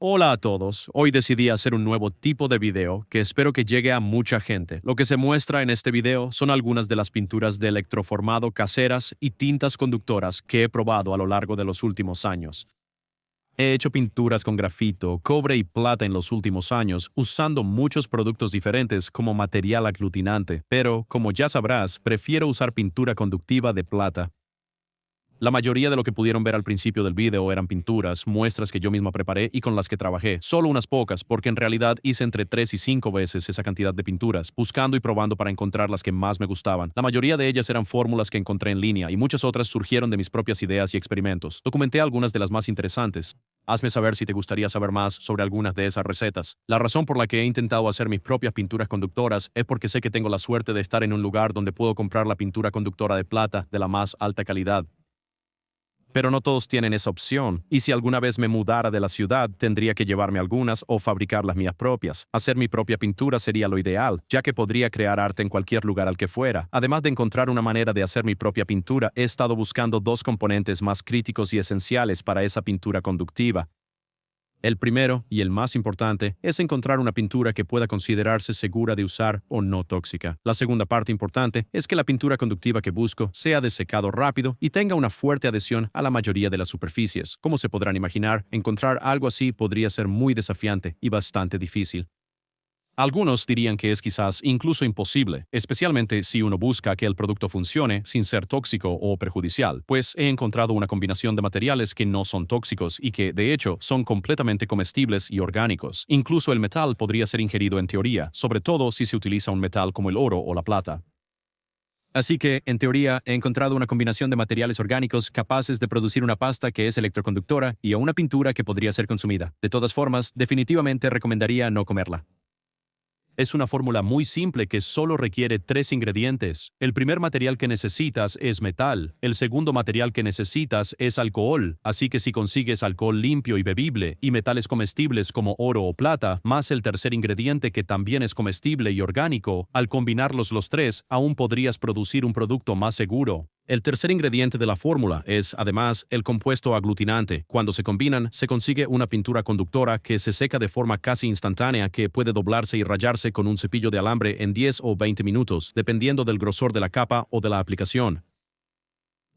Hola a todos, hoy decidí hacer un nuevo tipo de video que espero que llegue a mucha gente. Lo que se muestra en este video son algunas de las pinturas de electroformado caseras y tintas conductoras que he probado a lo largo de los últimos años. He hecho pinturas con grafito, cobre y plata en los últimos años, usando muchos productos diferentes como material aglutinante, pero, como ya sabrás, prefiero usar pintura conductiva de plata. La mayoría de lo que pudieron ver al principio del video eran pinturas, muestras que yo misma preparé y con las que trabajé. Solo unas pocas, porque en realidad hice entre 3 y 5 veces esa cantidad de pinturas, buscando y probando para encontrar las que más me gustaban. La mayoría de ellas eran fórmulas que encontré en línea y muchas otras surgieron de mis propias ideas y experimentos. Documenté algunas de las más interesantes. Hazme saber si te gustaría saber más sobre algunas de esas recetas. La razón por la que he intentado hacer mis propias pinturas conductoras es porque sé que tengo la suerte de estar en un lugar donde puedo comprar la pintura conductora de plata de la más alta calidad. Pero no todos tienen esa opción, y si alguna vez me mudara de la ciudad, tendría que llevarme algunas o fabricar las mías propias. Hacer mi propia pintura sería lo ideal, ya que podría crear arte en cualquier lugar al que fuera. Además de encontrar una manera de hacer mi propia pintura, he estado buscando dos componentes más críticos y esenciales para esa pintura conductiva. El primero, y el más importante, es encontrar una pintura que pueda considerarse segura de usar o no tóxica. La segunda parte importante es que la pintura conductiva que busco sea de secado rápido y tenga una fuerte adhesión a la mayoría de las superficies. Como se podrán imaginar, encontrar algo así podría ser muy desafiante y bastante difícil. Algunos dirían que es quizás incluso imposible, especialmente si uno busca que el producto funcione sin ser tóxico o perjudicial, pues he encontrado una combinación de materiales que no son tóxicos y que, de hecho, son completamente comestibles y orgánicos. Incluso el metal podría ser ingerido en teoría, sobre todo si se utiliza un metal como el oro o la plata. Así que, en teoría, he encontrado una combinación de materiales orgánicos capaces de producir una pasta que es electroconductora y a una pintura que podría ser consumida. De todas formas, definitivamente recomendaría no comerla. Es una fórmula muy simple que solo requiere 3 ingredientes. El primer material que necesitas es metal. El segundo material que necesitas es alcohol. Así que si consigues alcohol limpio y bebible y metales comestibles como oro o plata, más el tercer ingrediente que también es comestible y orgánico, al combinarlos los tres, aún podrías producir un producto más seguro. El tercer ingrediente de la fórmula es, además, el compuesto aglutinante. Cuando se combinan, se consigue una pintura conductora que se seca de forma casi instantánea que puede doblarse y rayarse con un cepillo de alambre en 10 o 20 minutos, dependiendo del grosor de la capa o de la aplicación.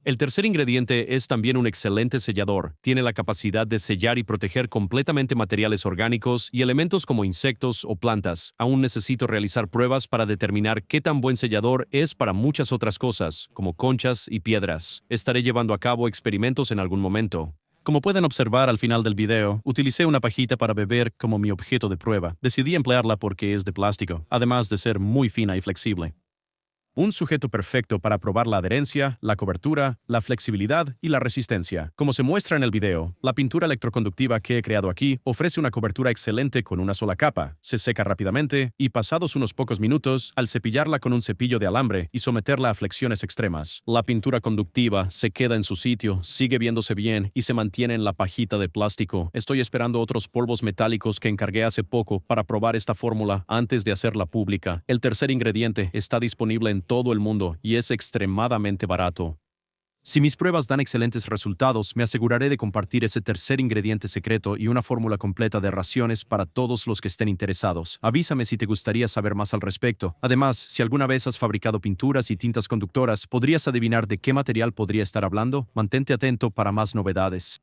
El tercer ingrediente es también un excelente sellador. Tiene la capacidad de sellar y proteger completamente materiales orgánicos y elementos como insectos o plantas. Aún necesito realizar pruebas para determinar qué tan buen sellador es para muchas otras cosas, como conchas y piedras. Estaré llevando a cabo experimentos en algún momento. Como pueden observar al final del video, utilicé una pajita para beber como mi objeto de prueba. Decidí emplearla porque es de plástico, además de ser muy fina y flexible. Un sujeto perfecto para probar la adherencia, la cobertura, la flexibilidad y la resistencia. Como se muestra en el video, la pintura electroconductiva que he creado aquí ofrece una cobertura excelente con una sola capa, se seca rápidamente y pasados unos pocos minutos, al cepillarla con un cepillo de alambre y someterla a flexiones extremas, la pintura conductiva se queda en su sitio, sigue viéndose bien y se mantiene en la pajita de plástico. Estoy esperando otros polvos metálicos que encargué hace poco para probar esta fórmula antes de hacerla pública. El tercer ingrediente está disponible en todo el mundo y es extremadamente barato. Si mis pruebas dan excelentes resultados, me aseguraré de compartir ese tercer ingrediente secreto y una fórmula completa de raciones para todos los que estén interesados. Avísame si te gustaría saber más al respecto. Además, si alguna vez has fabricado pinturas y tintas conductoras, ¿podrías adivinar de qué material podría estar hablando? Mantente atento para más novedades.